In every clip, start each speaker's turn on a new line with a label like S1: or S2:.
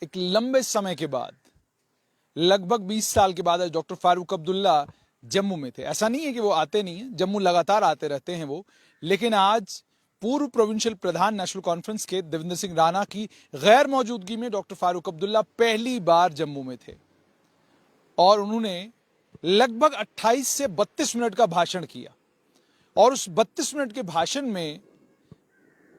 S1: एक लंबे समय के बाद, लगभग 20 साल के बाद, आज डॉक्टर फारूक अब्दुल्ला जम्मू में थे। ऐसा नहीं है कि वो आते नहीं है, जम्मू लगातार आते रहते हैं वो, लेकिन आज पूर्व प्रोविंशियल प्रधान नेशनल कॉन्फ्रेंस के देवेंद्र सिंह राणा की गैर मौजूदगी में डॉक्टर फारूक अब्दुल्ला पहली बार जम्मू में थे और उन्होंने लगभग 28 से 32 मिनट का भाषण किया। और उस 32 मिनट के भाषण में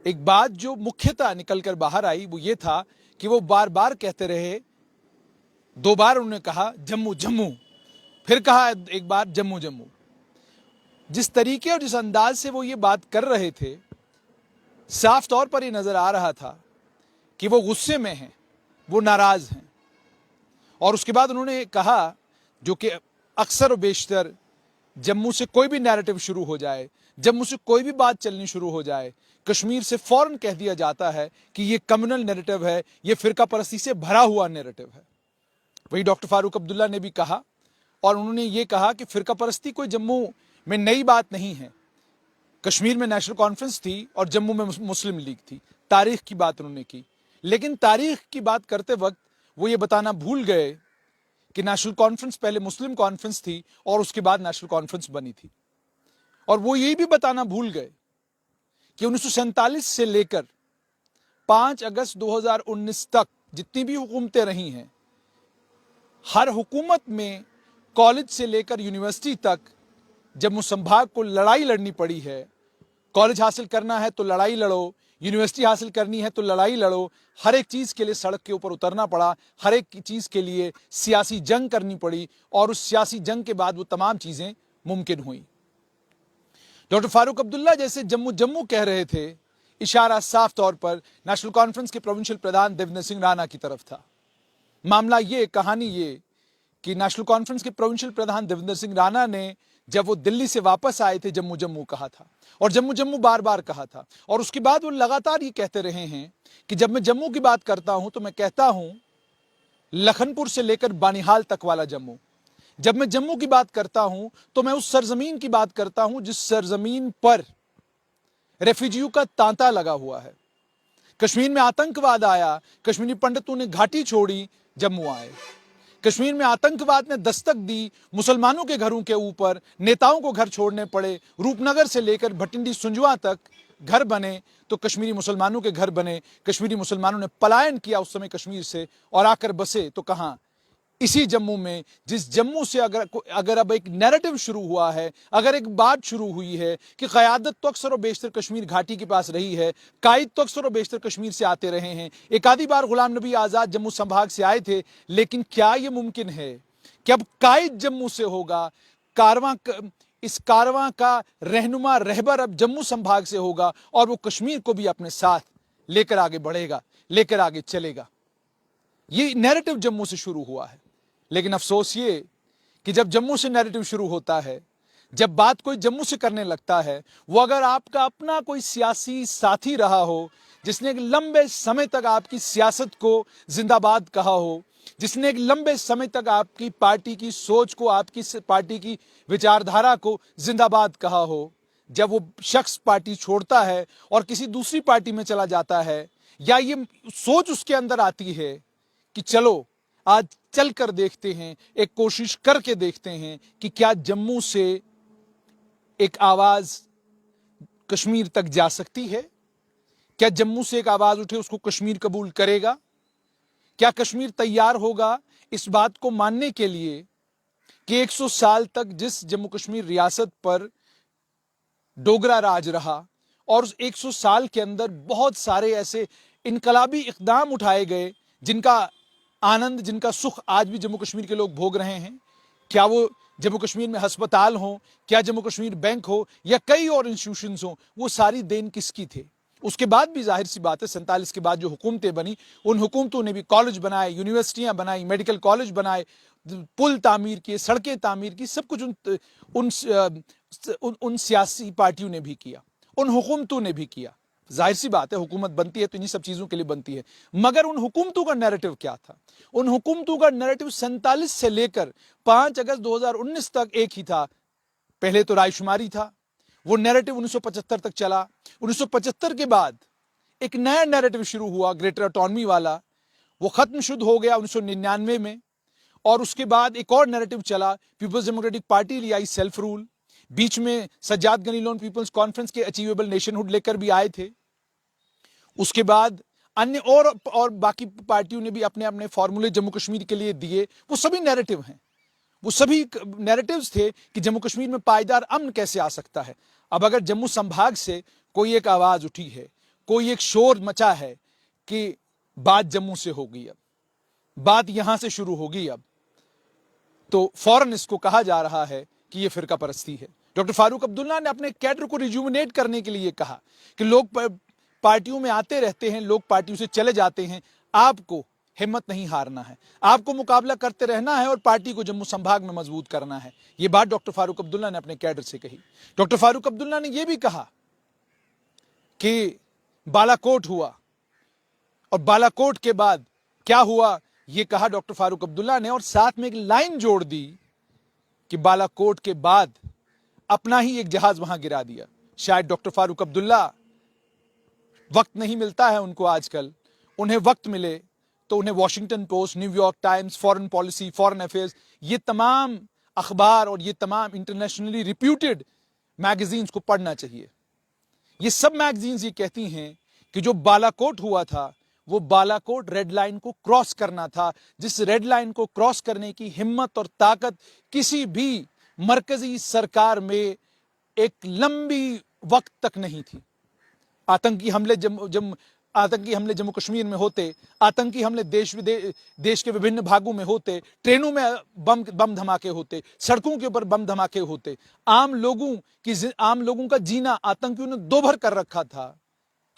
S1: एक बात जो मुख्यतः निकलकर बाहर आई वो ये था कि वो बार बार कहते रहे, 2 बार उन्होंने कहा जम्मू जम्मू, फिर कहा एक बार जम्मू जम्मू। जिस तरीके और जिस अंदाज से वो ये बात कर रहे थे, साफ तौर पर ये नजर आ रहा था कि वो गुस्से में हैं, वो नाराज हैं। और उसके बाद उन्होंने कहा, जो कि अक्सर और बेशतर जम्मू से कोई भी नैरेटिव शुरू हो जाए, जम्मू से कोई भी बात चलनी शुरू हो जाए, कश्मीर से फौरन कह दिया जाता है कि ये कम्युनल नैरेटिव है, ये फिरका परस्ती से भरा हुआ नैरेटिव है। वही डॉक्टर फारूक अब्दुल्ला ने भी कहा, और उन्होंने ये कहा कि फिरका परस्ती कोई जम्मू में नई बात नहीं है। कश्मीर में नेशनल कॉन्फ्रेंस थी और जम्मू में मुस्लिम लीग थी। तारीख की बात उन्होंने की, लेकिन तारीख की बात करते वक्त वो ये बताना भूल गए कि नेशनल कॉन्फ्रेंस पहले मुस्लिम कॉन्फ्रेंस थी और उसके बाद नेशनल कॉन्फ्रेंस बनी थी। और वो ये भी बताना भूल गए कि 1947 से लेकर 5 अगस्त 2019 तक जितनी भी हुकूमतें रही हैं, हर हुकूमत में कॉलेज से लेकर यूनिवर्सिटी तक जम्मू संभाग को लड़ाई लड़नी पड़ी है। कॉलेज हासिल करना है तो लड़ाई लड़ो, यूनिवर्सिटी हासिल करनी है तो लड़ाई लड़ो। हर एक चीज के लिए सड़क के ऊपर उतरना पड़ा, हर एक चीज के लिए सियासी जंग करनी पड़ी, और उस सियासी जंग के बाद वो तमाम चीजें मुमकिन हुई। डॉक्टर फारूक अब्दुल्ला जैसे जम्मू जम्मू कह रहे थे, इशारा साफ तौर पर नेशनल कॉन्फ्रेंस के प्रोविंशियल प्रधान देवेंद्र सिंह राणा की तरफ था। मामला ये, कहानी ये कि नेशनल कॉन्फ्रेंस के प्रोविंशियल प्रधान देवेंद्र सिंह राणा ने जब वो दिल्ली से वापस आए थे, जम्मू जम्मू कहा था, और जम्मू जम्मू बार बार कहा था। और उसके बाद वो लगातार ये कहते रहे हैं कि जब मैं जम्मू की बात करता हूं तो मैं कहता हूं लखनपुर से लेकर बानिहाल तक वाला जम्मू। जब मैं जम्मू की बात करता हूं तो मैं उस सरजमीन की बात करता हूं जिस सरजमीन पर रेफ्यूजियों का तांता लगा हुआ है। कश्मीर में आतंकवाद आया, कश्मीरी पंडितों ने घाटी छोड़ी, जम्मू आए। कश्मीर में आतंकवाद ने दस्तक दी, मुसलमानों के घरों के ऊपर नेताओं को घर छोड़ने पड़े। रूपनगर से लेकर भटिंडी सुंजवा तक घर बने तो कश्मीरी मुसलमानों के घर बने। कश्मीरी मुसलमानों ने पलायन किया उस समय कश्मीर से और आकर बसे तो कहां? इसी जम्मू में, जिस जम्मू से अगर अब एक नैरेटिव शुरू हुआ है, अगर एक बात शुरू हुई है कि क़यादत तो अक्सर और बेशतर कश्मीर घाटी के पास रही है, कायद तो अक्सर और बेशतर कश्मीर से आते रहे हैं। एक आधी बार गुलाम नबी आज़ाद जम्मू संभाग से आए थे, लेकिन क्या यह मुमकिन है कि अब कायद जम्मू से होगा? इस कारवां का रहनुमा रहबर अब जम्मू संभाग से होगा और वो कश्मीर को भी अपने साथ लेकर आगे बढ़ेगा, लेकर आगे चलेगा। ये नैरेटिव जम्मू से शुरू हुआ है। लेकिन अफसोस ये कि जब जम्मू से नैरेटिव शुरू होता है, जब बात कोई जम्मू से करने लगता है, वो अगर आपका अपना कोई सियासी साथी रहा हो, जिसने एक लंबे समय तक आपकी सियासत को जिंदाबाद कहा हो, जिसने एक लंबे समय तक आपकी पार्टी की सोच को, आपकी पार्टी की विचारधारा को जिंदाबाद कहा हो, जब वो शख्स पार्टी छोड़ता है और किसी दूसरी पार्टी में चला जाता है, या ये सोच उसके अंदर आती है कि चलो आज चल कर देखते हैं, एक कोशिश करके देखते हैं कि क्या जम्मू से एक आवाज कश्मीर तक जा सकती है? क्या जम्मू से एक आवाज उठे, उसको कश्मीर कबूल करेगा? क्या कश्मीर तैयार होगा इस बात को मानने के लिए कि 100 साल तक जिस जम्मू कश्मीर रियासत पर डोगरा राज रहा और उस 100 साल के अंदर बहुत सारे ऐसे इनकलाबी इकदाम उठाए गए जिनका आनंद, जिनका सुख आज भी जम्मू कश्मीर के लोग भोग रहे हैं? क्या वो जम्मू कश्मीर में अस्पताल हो, क्या जम्मू कश्मीर बैंक हो, या कई और इंस्टीट्यूशंस हो, वो सारी देन किसकी थे? उसके बाद भी जाहिर सी बात है 47 के बाद जो हुकूमतें बनी, उन हुकूमतों ने भी कॉलेज बनाए, यूनिवर्सिटियां बनाई, मेडिकल कॉलेज बनाए, पुल तामीर किए, सड़कें तामीर की, सब कुछ उन सियासी पार्टियों ने भी किया, उन हुकूमतों ने भी किया। जाहिर सी बात है हुकूमत बनती है तो इन्हीं सब चीजों के लिए बनती है। मगर उन हुकूमतों का नैरेटिव क्या था? उन हुकूमतों का नैरेटिव 47 से लेकर 5 अगस्त 2019 तक एक ही था। पहले तो रायशुमारी था, वो नैरेटिव 1975 तक चला। 1975 के बाद एक नया नैरेटिव शुरू हुआ, ग्रेटर ऑटोनॉमी वाला। वो खत्म शुद्ध हो गया 1999 में। और उसके बाद एक और नैरेटिव चला, पीपल्स डेमोक्रेटिक पार्टी ले आई सेल्फ रूल, बीच में सज्जाद गनी लोन पीपल्स कॉन्फ्रेंस के अचीवेबल नेशनहुड लेकर भी आए थे। उसके बाद अन्य और बाकी पार्टियों ने भी अपने अपने फॉर्मूले जम्मू कश्मीर के लिए दिए। वो सभी नैरेटिव हैं, वो सभी नैरेटिव्स थे कि जम्मू कश्मीर में पायदार अमन कैसे आ सकता है। अब अगर जम्मू संभाग से कोई एक आवाज उठी है, कोई एक शोर मचा है कि बात जम्मू से होगी, अब बात यहां से शुरू होगी, अब तो फौरन इसको कहा जा रहा है कि यह फिरका परस्ती है। डॉक्टर फारूक अब्दुल्ला ने अपने कैडर को रिजुविनेट करने के लिए कहा कि लोग पार्टियों में आते रहते हैं, लोग पार्टियों से चले जाते हैं, आपको हिम्मत नहीं हारना है, आपको मुकाबला करते रहना है और पार्टी को जम्मू संभाग में मजबूत करना है। यह बात डॉक्टर फारूक अब्दुल्ला ने अपने कैडर से कही। डॉक्टर फारूक अब्दुल्ला ने यह भी कहा कि बालाकोट हुआ और बालाकोट के बाद क्या हुआ, यह कहा डॉक्टर फारूक अब्दुल्ला ने, और साथ में एक लाइन जोड़ दी कि बालाकोट के बाद अपना ही एक जहाज वहां गिरा दिया। शायद डॉक्टर फारूक अब्दुल्ला, वक्त नहीं मिलता है उनको आजकल, उन्हें वक्त मिले तो उन्हें Washington post, New York times, foreign policy, foreign affairs, ये तमाम अखबार और ये तमाम इंटरनेशनली रिप्यूटेड मैगजीन्स को पढ़ना चाहिए। ये सब मैगजीन्स ये कहती हैं कि जो बालाकोट हुआ था वो बालाकोट रेड लाइन को क्रॉस करना था, जिस रेड लाइन को क्रॉस करने की हिम्मत और ताकत किसी भी मरकजी सरकार में एक लंबी वक्त तक नहीं थी। आतंकी हमले जम्मू कश्मीर में होते, आतंकी हमले देश के विभिन्न भागों में होते, ट्रेनों में बम धमाके होते, सड़कों के ऊपर बम धमाके होते, आम लोगों का जीना आतंकियों ने दोभर कर रखा था।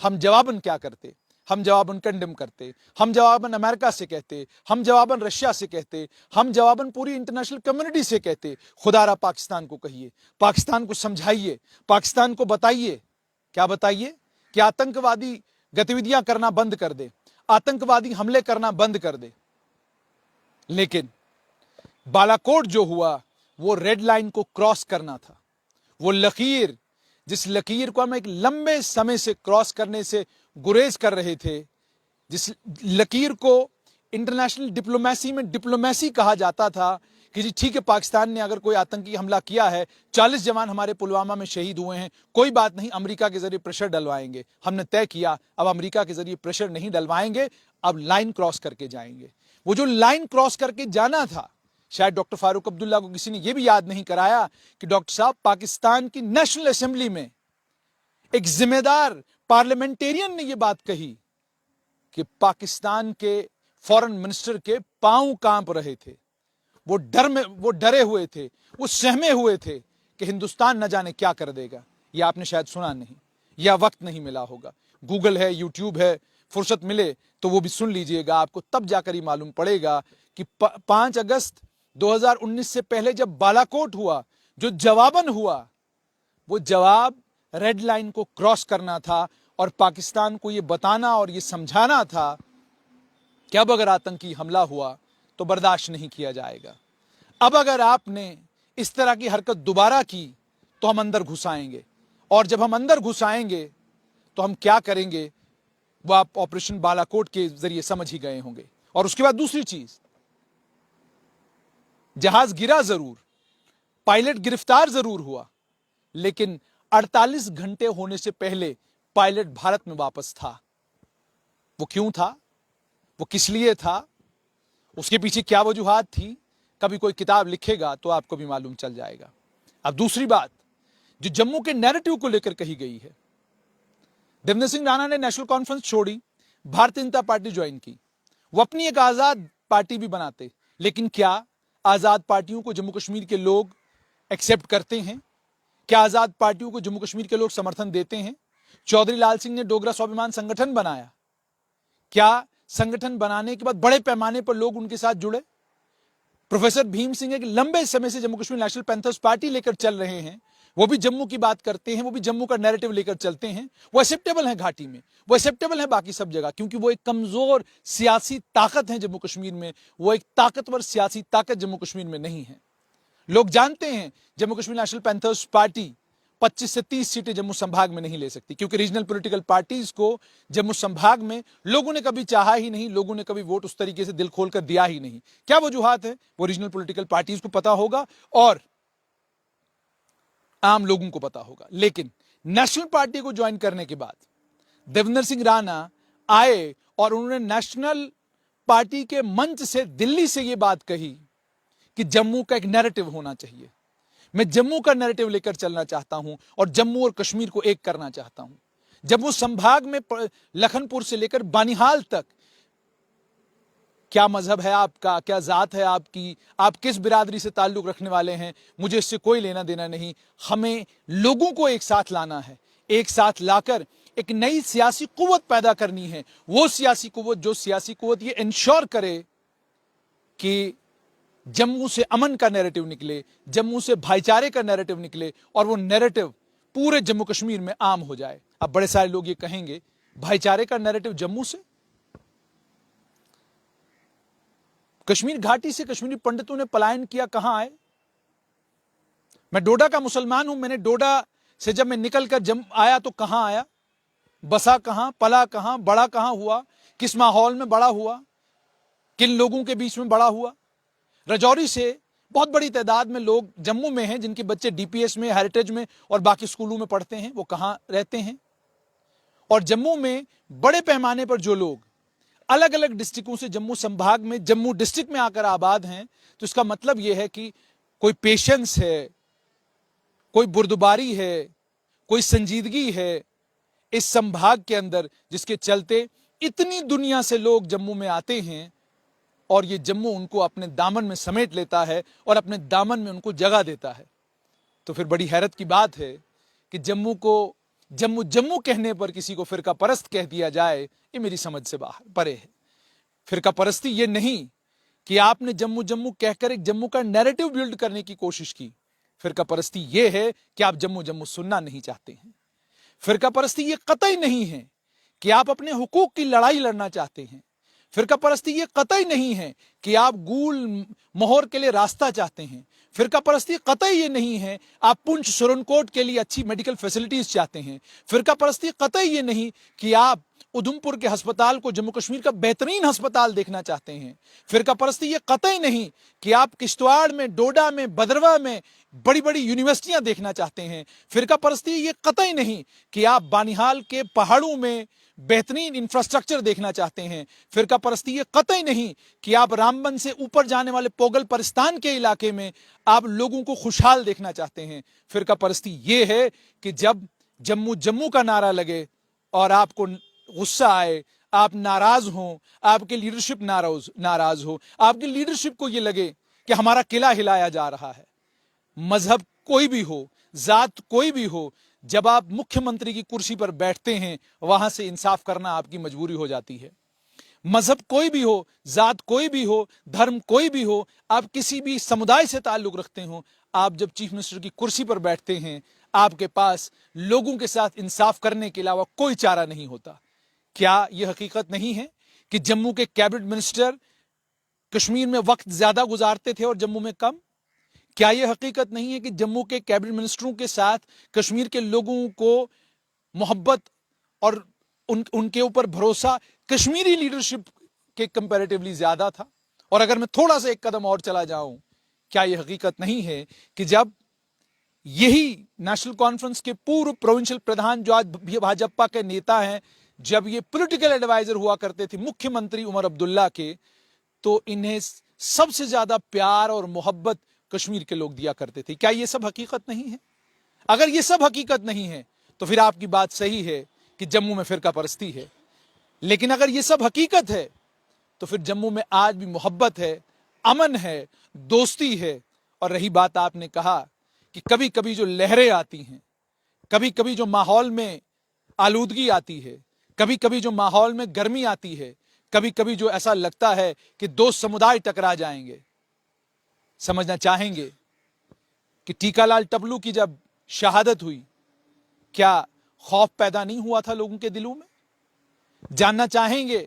S1: हम जवाबन क्या करते? हम जवाबन कंडेम करते, हम जवाबन अमेरिका से कहते, हम जवाबन रशिया से कहते, हम जवाबन पूरी इंटरनेशनल कम्युनिटी से कहते, खुदारा पाकिस्तान को कहिए, पाकिस्तान को समझाइए, पाकिस्तान को बताइए। क्या बताइए? कि आतंकवादी गतिविधियां करना बंद कर दे, आतंकवादी हमले करना बंद कर दे। लेकिन बालाकोट जो हुआ वो रेड लाइन को क्रॉस करना था। वो लकीर, जिस लकीर को हम एक लंबे समय से क्रॉस करने से गुरेज कर रहे थे, जिस लकीर को इंटरनेशनल डिप्लोमेसी में डिप्लोमेसी कहा जाता था कि जी ठीक है, पाकिस्तान ने अगर कोई आतंकी हमला किया है, 40 जवान हमारे पुलवामा में शहीद हुए हैं, कोई बात नहीं, अमेरिका के जरिए प्रेशर डलवाएंगे। हमने तय किया अब अमेरिका के जरिए प्रेशर नहीं डलवाएंगे, अब लाइन क्रॉस करके जाएंगे। वो जो लाइन क्रॉस करके जाना था, शायद डॉक्टर फारूक अब्दुल्ला को किसी ने यह भी याद नहीं कराया कि डॉक्टर साहब, पाकिस्तान की नेशनल असेंबली में एक जिम्मेदार पार्लियामेंटेरियन ने यह बात कही कि पाकिस्तान के फॉरेन मिनिस्टर के पांव कांप रहे थे, वो डरे हुए थे, वो सहमे हुए थे कि हिंदुस्तान न जाने क्या कर देगा। यह आपने शायद सुना नहीं, या वक्त नहीं मिला होगा। गूगल है, यूट्यूब है, फुर्सत मिले तो वो भी सुन लीजिएगा, आपको तब जाकर ही मालूम पड़ेगा कि 5 अगस्त 2019 से पहले जब बालाकोट हुआ, जो जवाबन हुआ, वो जवाब रेड लाइन को क्रॉस करना था और पाकिस्तान को यह बताना और यह समझाना था कि अब अगर आतंकी हमला हुआ तो बर्दाश्त नहीं किया जाएगा। अब अगर आपने इस तरह की हरकत दोबारा की तो हम अंदर घुस आएंगे, और जब हम अंदर घुस आएंगे तो हम क्या करेंगे वो आप ऑपरेशन बालाकोट के जरिए समझ ही गए होंगे। और उसके बाद दूसरी चीज, जहाज गिरा जरूर, पायलट गिरफ्तार जरूर हुआ, लेकिन 48 घंटे होने से पहले पायलट भारत में वापस था। वो क्यों था? वो किस लिए था? उसके पीछे क्या वजूहात थी? कभी कोई किताब लिखेगा तो आपको भी मालूम चल जाएगा। अब दूसरी बात जो जम्मू के नैरेटिव को लेकर कही गई है, देवेंद्र सिंह राणा ने नेशनल कॉन्फ्रेंस छोड़ी, भारतीय जनता पार्टी ज्वाइन की। वो अपनी एक आजाद पार्टी भी बनाते, लेकिन क्या आजाद पार्टियों को जम्मू कश्मीर के लोग एक्सेप्ट करते हैं? क्या आजाद पार्टियों को जम्मू कश्मीर के लोग समर्थन देते हैं? चौधरी लाल सिंह ने डोगरा स्वाभिमान संगठन बनाया, क्या संगठन बनाने के बाद बड़े पैमाने पर लोग उनके साथ जुड़े? प्रोफेसर भीम सिंह एक लंबे समय से Jammu Kashmir national panthers party लेकर चल रहे हैं, वो भी जम्मू की बात करते हैं, वो भी जम्मू का नैरेटिव लेकर चलते हैं। वो एक्सेप्टेबल है घाटी में, वो एक्सेप्टेबल है बाकी सब जगह, क्योंकि वो एक कमजोर सियासी ताकत है जम्मू कश्मीर में, वो एक ताकतवर सियासी ताकत जम्मू कश्मीर में नहीं है। लोग जानते हैं Jammu Kashmir national panthers party 25 से 30 सीटें जम्मू संभाग में नहीं ले सकती, क्योंकि रीजनल पॉलिटिकल पार्टीज को जम्मू संभाग में लोगों ने कभी चाहा ही नहीं, लोगों ने कभी वोट उस तरीके से दिल खोलकर दिया ही नहीं। क्या वजूहात है, वो रीजनल पॉलिटिकल पार्टीज को पता होगा और आम लोगों को पता होगा। लेकिन नेशनल पार्टी को ज्वाइन करने के बाद देवेंद्र सिंह राणा आए और उन्होंने नेशनल पार्टी के मंच से दिल्ली से यह बात कही कि जम्मू का एक नैरेटिव होना चाहिए, मैं जम्मू का नैरेटिव लेकर चलना चाहता हूं और जम्मू और कश्मीर को एक करना चाहता हूं। जम्मू संभाग में लखनपुर से लेकर बानिहाल तक क्या मजहब है आपका, क्या जात है आपकी, आप किस बिरादरी से ताल्लुक रखने वाले हैं, मुझे इससे कोई लेना देना नहीं। हमें लोगों को एक साथ लाना है, एक साथ लाकर एक नई सियासी कुव्वत पैदा करनी है। वो सियासी कुव्वत, जो सियासी कुव्वत ये इंश्योर करे कि जम्मू से अमन का नैरेटिव निकले, जम्मू से भाईचारे का नैरेटिव निकले और वो नैरेटिव पूरे जम्मू कश्मीर में आम हो जाए। अब बड़े सारे लोग ये कहेंगे भाईचारे का नैरेटिव जम्मू से, कश्मीर घाटी से कश्मीरी पंडितों ने पलायन किया, कहां आए? मैं डोडा का मुसलमान हूं, मैंने डोडा से जब मैं निकलकर आया तो कहां आया, बसा कहां, पला कहां, बड़ा कहां हुआ, किस माहौल में बड़ा हुआ, किन लोगों के बीच में बड़ा हुआ। राजौरी से बहुत बड़ी तादाद में लोग जम्मू में हैं जिनके बच्चे डीपीएस में, हेरिटेज में और बाकी स्कूलों में पढ़ते हैं, वो कहां रहते हैं? और जम्मू में बड़े पैमाने पर जो लोग अलग अलग डिस्ट्रिक्टों से जम्मू संभाग में, जम्मू डिस्ट्रिक्ट में आकर आबाद हैं, तो इसका मतलब यह है कि कोई पेशेंस है, कोई बुर्दबारी है, कोई संजीदगी है इस संभाग के अंदर, जिसके चलते इतनी दुनिया से लोग जम्मू में आते हैं और ये जम्मू उनको अपने दामन में समेट लेता है और अपने दामन में उनको जगह देता है। तो फिर बड़ी हैरत की बात है कि जम्मू को जम्मू जम्मू कहने पर किसी को फिरका परस्त कह दिया जाए, ये मेरी समझ से बाहर परे है। फिरका परस्ती ये नहीं कि आपने जम्मू जम्मू कहकर एक जम्मू का नैरेटिव बिल्ड करने की कोशिश की। फिरका परस्ती ये है कि आप जम्मू जम्मू सुनना नहीं चाहते हैं। फिरका परस्ती ये कतई नहीं है कि आप अपने हुकूक की लड़ाई लड़ना चाहते हैं। फिरका परस्ती ये कतई नहीं है कि आप गूल मोहर के लिए रास्ता चाहते हैं। फिरका परस्ती कतई ये नहीं है आप पुंछ सुरनकोट के लिए अच्छी मेडिकल फैसिलिटीज चाहते हैं। फिरका परस्ती कतई ये नहीं कि आप उधमपुर के अस्पताल को जम्मू कश्मीर का बेहतरीन अस्पताल देखना चाहते हैं। फिरका परस्ती ये कतई नहीं कि आप किश्तवाड़ में, डोडा में, भदरवा में बड़ी बड़ी यूनिवर्सिटियां देखना चाहते हैं। फिरका परस्ती ये कतई नहीं कि आप बानिहाल के पहाड़ों में बेहतरीन इंफ्रास्ट्रक्चर देखना चाहते हैं। फिरका परस्ती ये कतई नहीं कि आप रामबन से ऊपर जाने वाले पोगल परिस्तान के इलाके में आप लोगों को खुशहाल देखना चाहते हैं। फिरका परस्ती ये है कि जब जम्मू जम्मू का नारा लगे और आपको गुस्सा आए, आप नाराज हों, आपके लीडरशिप नाराज हो, आपकी लीडरशिप को ये लगे कि हमारा किला हिलाया जा रहा है। मजहब कोई भी हो, जात कोई भी हो, जब आप मुख्यमंत्री की कुर्सी पर बैठते हैं वहां से इंसाफ करना आपकी मजबूरी हो जाती है। मजहब कोई भी हो, जात कोई भी हो, धर्म कोई भी हो, आप किसी भी समुदाय से ताल्लुक रखते हो, आप जब चीफ मिनिस्टर की कुर्सी पर बैठते हैं आपके पास लोगों के साथ इंसाफ करने के अलावा कोई चारा नहीं होता। क्या यह हकीकत नहीं है कि जम्मू के कैबिनेट मिनिस्टर कश्मीर में वक्त ज्यादा गुजारते थे और जम्मू में कम? क्या यह हकीकत नहीं है कि जम्मू के कैबिनेट मिनिस्टरों के साथ कश्मीर के लोगों को मोहब्बत और उनके ऊपर भरोसा कश्मीरी लीडरशिप के कंपैरेटिवली ज्यादा था? और अगर मैं थोड़ा सा एक कदम और चला जाऊं, क्या यह हकीकत नहीं है कि जब यही नेशनल कॉन्फ्रेंस के पूर्व प्रोविंशियल प्रधान जो आज भाजपा के नेता हैं, जब ये पॉलिटिकल एडवाइजर हुआ करते थे मुख्यमंत्री उमर अब्दुल्ला के, तो इन्हें सबसे ज्यादा प्यार और मोहब्बत कश्मीर के लोग दिया करते थे? क्या ये सब हकीकत नहीं है? अगर ये सब हकीकत नहीं है तो फिर आपकी बात सही है कि जम्मू में फिरका परस्ती है। लेकिन अगर ये सब हकीकत है तो फिर जम्मू में आज भी मोहब्बत है, अमन है, दोस्ती है। और रही बात आपने कहा कि कभी कभी जो लहरें आती हैं, कभी कभी जो माहौल में आलूदगी आती है, कभी कभी जो माहौल में गर्मी आती है, कभी कभी जो ऐसा लगता है कि दो समुदाय टकरा जाएंगे, समझना चाहेंगे कि टीकालाल टपलू की जब शहादत हुई, क्या खौफ पैदा नहीं हुआ था लोगों के दिलों में? जानना चाहेंगे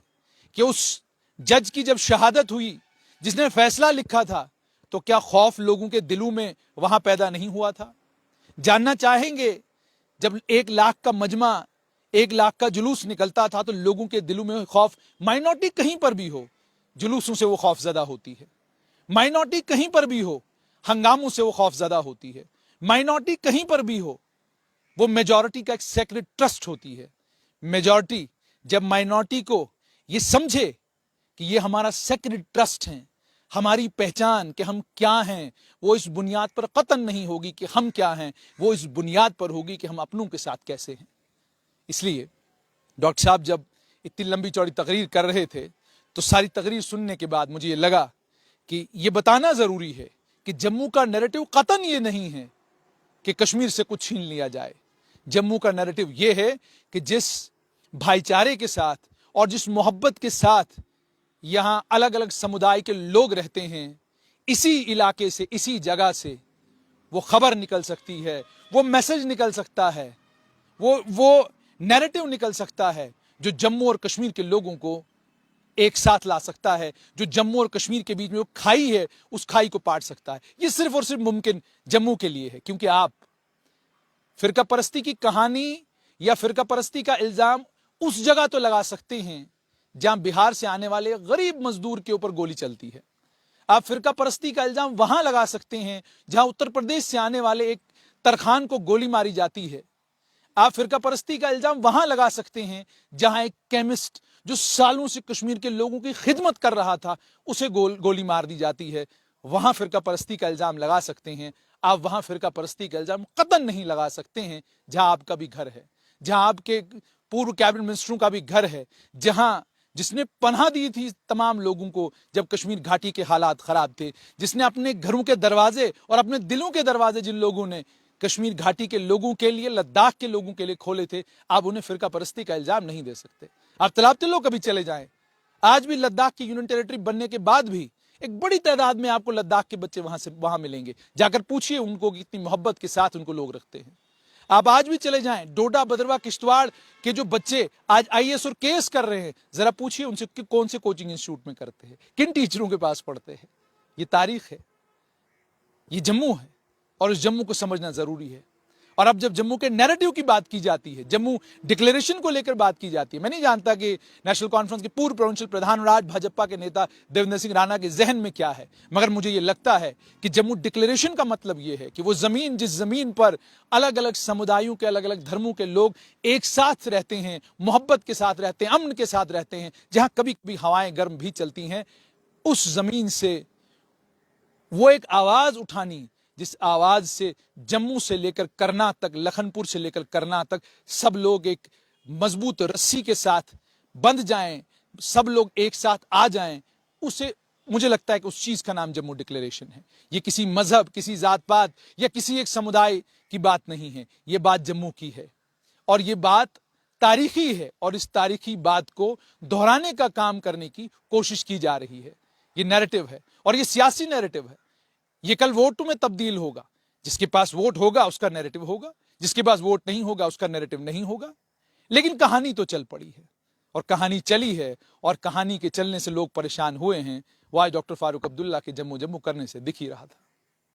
S1: कि उस जज की जब शहादत हुई, जिसने फैसला लिखा था, तो क्या खौफ लोगों के दिलों में वहां पैदा नहीं हुआ था? जानना चाहेंगे जब 1 लाख का मजमा, 1 लाख का जुलूस निकलता था तो लोगों के दिलों में खौफ, माइनॉरिटी कहीं पर भी हो जुलूसों से वो खौफजदा होती है, माइनॉरिटी कहीं पर भी हो हंगामों से वो खौफजदा होती है, माइनॉरिटी कहीं पर भी हो वो मेजॉरिटी का एक सेक्रेट ट्रस्ट होती है। मेजॉरिटी जब माइनॉरिटी को ये समझे कि ये हमारा सेक्रेट ट्रस्ट है, हमारी पहचान कि हम क्या हैं वो इस बुनियाद पर कतन नहीं होगी कि हम क्या हैं, वो इस बुनियाद पर होगी कि हम अपनों के साथ कैसे हैं। इसलिए डॉक्टर साहब जब इतनी लंबी चौड़ी तकरीर कर रहे थे तो सारी तकरीर सुनने के बाद मुझे ये लगा कि ये बताना जरूरी है कि जम्मू का नैरेटिव कतन ये नहीं है कि कश्मीर से कुछ छीन लिया जाए। जम्मू का नैरेटिव ये है कि जिस भाईचारे के साथ और जिस मोहब्बत के साथ यहां अलग अलग समुदाय के लोग रहते हैं, इसी इलाके से, इसी जगह से वो खबर निकल सकती है, वो मैसेज निकल सकता है, वो नैरेटिव निकल सकता है जो जम्मू और कश्मीर के लोगों को एक साथ ला सकता है, जो जम्मू और कश्मीर के बीच में वो खाई है उस खाई को पाट सकता है। ये सिर्फ और सिर्फ मुमकिन जम्मू के लिए है, क्योंकि आप फिरका परस्ती की कहानी या फिरका परस्ती का इल्जाम उस जगह तो लगा सकते हैं जहां बिहार से आने वाले गरीब मजदूर के ऊपर गोली चलती है। आप फिरका परस्ती का इल्जाम वहां लगा सकते हैं जहां उत्तर प्रदेश से आने वाले एक तरखान को गोली मारी जाती है। आप फिरका परस्ती का इल्जाम वहां लगा सकते हैं जहां एक केमिस्ट जो सालों से कश्मीर के लोगों की खिदमत कर रहा था उसे गोली मार दी जाती है, वहां फिरका परस्ती का इल्जाम लगा सकते हैं। आप वहां फिरका परस्ती का इल्जाम कतई नहीं लगा सकते हैं जहां आपका भी घर है, जहां आपके पूर्व कैबिनेट मिनिस्टरों का भी घर है, जहां जिसने पनाह दी थी तमाम लोगों को जब कश्मीर घाटी के हालात खराब थे, जिसने अपने घरों के दरवाजे और अपने दिलों के दरवाजे जिन लोगों ने कश्मीर घाटी के लोगों के लिए, लद्दाख के लोगों के लिए खोले थे, आप उन्हें फिरका परस्ती का इल्जाम नहीं दे सकते। आप तलाब तिल्लो कभी चले जाएं, आज भी लद्दाख की यूनियन टेरिटरी बनने के बाद भी एक बड़ी तादाद में आपको लद्दाख के बच्चे वहां मिलेंगे। जाकर पूछिए उनको कि कितनी मोहब्बत के साथ उनको लोग रखते हैं। आप आज भी चले जाएं, डोडा, भद्रवाह, किश्तवाड़ के जो बच्चे आज आईएएस और केएस कर रहे हैं, जरा पूछिए उनसे कि कौन से कोचिंग इंस्टीट्यूट में करते हैं, किन टीचरों के पास पढ़ते हैं। ये तारीख है, ये जम्मू है और इस जम्मू को समझना जरूरी है। और अब जब जम्मू के नैरेटिव की बात की जाती है, जम्मू डिक्लेरेशन को लेकर बात की जाती है, मैं नहीं जानता कि नेशनल कॉन्फ्रेंस के पूर्व प्रोविंशियल प्रधान और आज भाजपा के नेता देवेंद्र सिंह राणा के जहन में क्या है, मगर मुझे यह लगता है कि जम्मू डिक्लेरेशन का मतलब यह है कि वो जमीन, जिस जमीन पर अलग अलग समुदायों के, अलग अलग धर्मों के लोग एक साथ रहते हैं, मोहब्बत के साथ रहते हैं, अमन के साथ रहते हैं, जहां कभी कभी हवाएं गर्म भी चलती हैं, उस जमीन से वो एक आवाज उठानी जिस आवाज से जम्मू से लेकर करनाल तक, लखनपुर से लेकर करनाल तक सब लोग एक मजबूत रस्सी के साथ बंध जाएं, सब लोग एक साथ आ जाएं, उसे मुझे लगता है कि उस चीज का नाम जम्मू डिक्लेरेशन है। ये किसी मजहब, किसी जात पात या किसी एक समुदाय की बात नहीं है, ये बात जम्मू की है और ये बात तारीखी है और इस तारीखी बात को दोहराने का काम करने की कोशिश की जा रही है। ये नैरेटिव है और ये सियासी नैरेटिव है। ये कल वोट में तब्दील होगा, जिसके पास वोट होगा उसका नैरेटिव होगा, जिसके पास वोट नहीं होगा उसका नैरेटिव नहीं होगा। लेकिन कहानी तो चल पड़ी है और कहानी चली है और कहानी के चलने से लोग परेशान हुए हैं। वो आज डॉक्टर फारूक अब्दुल्ला के जम्मू जम्मू करने से दिख ही रहा था।